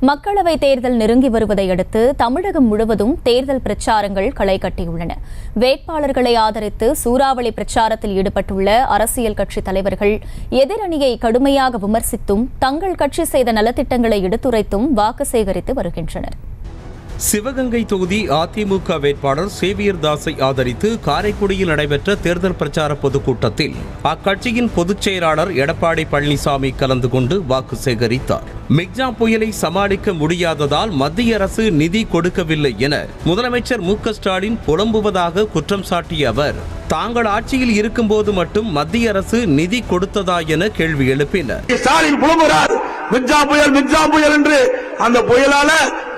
மக்களவை தேர்தல் நெருங்கி வருவதை அடுத்து தமிழகம் முழுவதும் தேர்தல் பிரச்சாரங்கள் களை கட்டியுள்ளன. வேட்பாளர்களை ஆதரித்து சூறாவளி பிரச்சாரத்தில் ஈடுபட்டுள்ள அரசியல் கட்சித் தலைவர்கள் எதிரணியை கடுமையாக விமர்சித்தும் தங்கள் கட்சி செய்த நலத்திட்டங்களை எடுத்துரைத்தும் வாக்கு சேகரித்து வருகின்றனர். சிவகங்கை தொகுதி அதிமுக வேட்பாளர் சேவியர் தாஸை ஆதரித்து காரைக்குடியில் நடைபெற்ற தேர்தல் பிரச்சார பொதுக்கூட்டத்தில் அக்கட்சியின் பொதுச் செயலாளர் எடப்பாடி பழனிசாமி கலந்து கொண்டு வாக்கு சேகரித்தார். மிக்ஜா புயலை சமாளிக்க முடியாததால் மத்திய அரசு நிதி கொடுக்கவில்லை என முதலமைச்சர் மு.க.ஸ்டாலின் புலம்புவதாக குற்றம் சாட்டிய அவர், தாங்கள் ஆட்சியில் இருக்கும்போது மட்டும் மத்திய அரசு நிதி கொடுத்ததா என கேள்வி எழுப்பினர். ஸ்டாலின் புலம்புகிறார், மிக்ஜா புயல் என்று. அந்த புயலால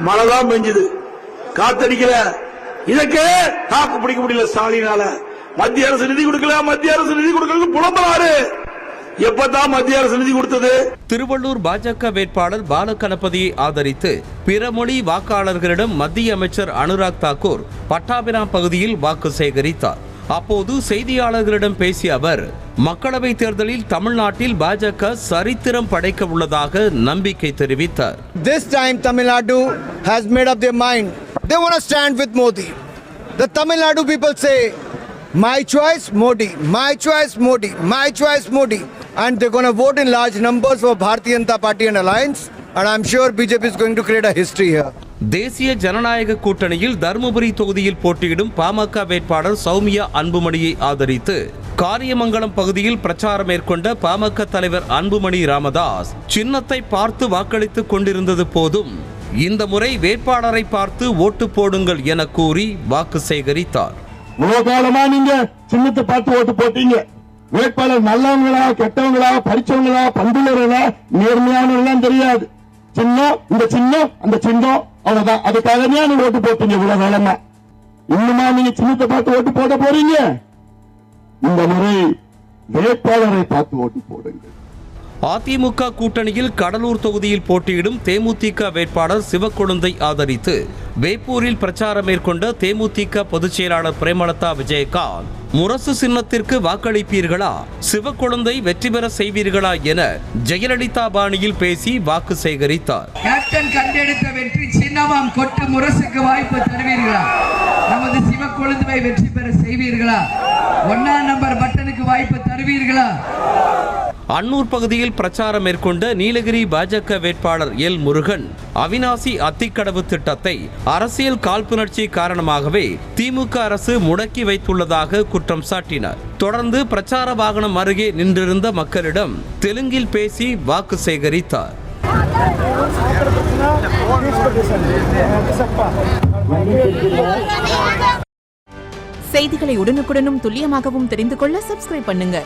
மழைதான் பெஞ்சது, காத்தடிக்கல. இதற்கு தாக்கு பிடிக்க முடியல ஸ்டாலினால. மத்திய அரசு நிதி கொடுக்கல புலம்புறாரு. எப்பதான் மத்திய அரசு நிதி கொடுத்தது? திருவள்ளூர் பாஜக வேட்பாளர் பாலகணபதியை ஆதரித்து பிற மொழி வாக்காளர்களிடம் மத்திய அமைச்சர் அனுராக் தாக்கூர் பட்டாபிராம் பகுதியில் வாக்கு சேகரித்தார். அப்போது செய்தியாளர்களிடம் பேசிய அவர், மக்களவை தேர்தலில் தமிழ்நாட்டில் பாஜக சரித்திரம் படைக்க உள்ளதாக நம்பிக்கை தெரிவித்தார். This time Tamil Nadu has made up their mind. They want to stand with Modi. The Tamil Nadu people say, my choice Modi, my choice Modi, my choice Modi. And they're going to vote in large numbers for Bharatiya Janata Party and Alliance. And I'm sure BJP is going to create a history here. தேசிய ஜனநாயக கூட்டணியில் தருமபுரி தொகுதியில் போட்டியிடும் பாமக வேட்பாளர் சௌமியா அன்புமணியை ஆதரித்து காரியமங்கலம் பகுதியில் பிரச்சாரம் மேற்கொண்ட பாமக தலைவர் அன்புமணி ராமதாஸ், சின்னத்தை பார்த்து வாக்களித்துக் கொண்டிருந்தது போதும், இந்த முறை வேட்பாளரை பார்த்து ஓட்டு போடுங்கள் என கூறி வாக்கு சேகரித்தார். காலமா நீங்க சின்னத்தை பார்த்து ஓட்டு போட்டீங்க. வேட்பாளர் நல்லவங்களா, கெட்டவங்களா, படிச்சவங்களா, பண்புள்ளவர்களா, நேர்மையானவர்களாம் தெரியாது. சின்னம், இந்த சின்னம், அந்த சின்னம், அவ்வளவுதான். அதுக்காக நீங்க ஓட்டு போட்டீங்க இவ்வளவு காலமா. இன்னுமா நீங்க சின்னத்தை பார்த்து ஓட்டு போட போறீங்க? இந்த முறை வேட்பாளரை பார்த்து ஓட்டு போடுங்க. அதிமுக கூட்டணியில் கடலூர் தொகுதியில் போட்டியிடும் தேமுதிக வேட்பாளர் சிவக்கொழுந்தை ஆதரித்து வேப்பூரில் பிரச்சாரம் மேற்கொண்ட தேமுதிக பொதுச் செயலாளர் பிரேமலதா விஜயகாந்த், முரசு சின்னத்திற்கு வாக்களிப்பீர்களா, சிவக்கொழுந்தை வெற்றி பெற செய்வீர்களா என ஜெயலலிதா பாணியில் பேசி வாக்கு சேகரித்தார். கேப்டன் கண்டெடுத்த வெற்றி சின்னமாம் கொட்டு முரசுக்கு வாய்ப்பு தருவீர்களா, நமது சிவக்கொழுந்தை வெற்றி பெற செய்வீர்களா, 1ஆம் நம்பர் பட்டனுக்கு வாய்ப்பு தருவீர்களா? அன்னூர் பகுதியில் பிரச்சாரம் மேற்கொண்ட நீலகிரி பாஜக வேட்பாளர் எல் முருகன், அவிநாசி அத்திக்கடவு திட்டத்தை அரசியல் காழ்ப்புணர்ச்சி காரணமாகவே திமுக அரசு முடக்கி வைத்துள்ளதாக குற்றம் சாட்டினார். தொடர்ந்து பிரச்சார வாகனம் அருகே நின்றிருந்த மக்களிடம் தெலுங்கில் பேசி வாக்கு சேகரித்தார். செய்திகளை உடனுக்குடனும் துல்லியமாகவும் தெரிந்து கொள்ள சப்ஸ்கிரைப் பண்ணுங்க.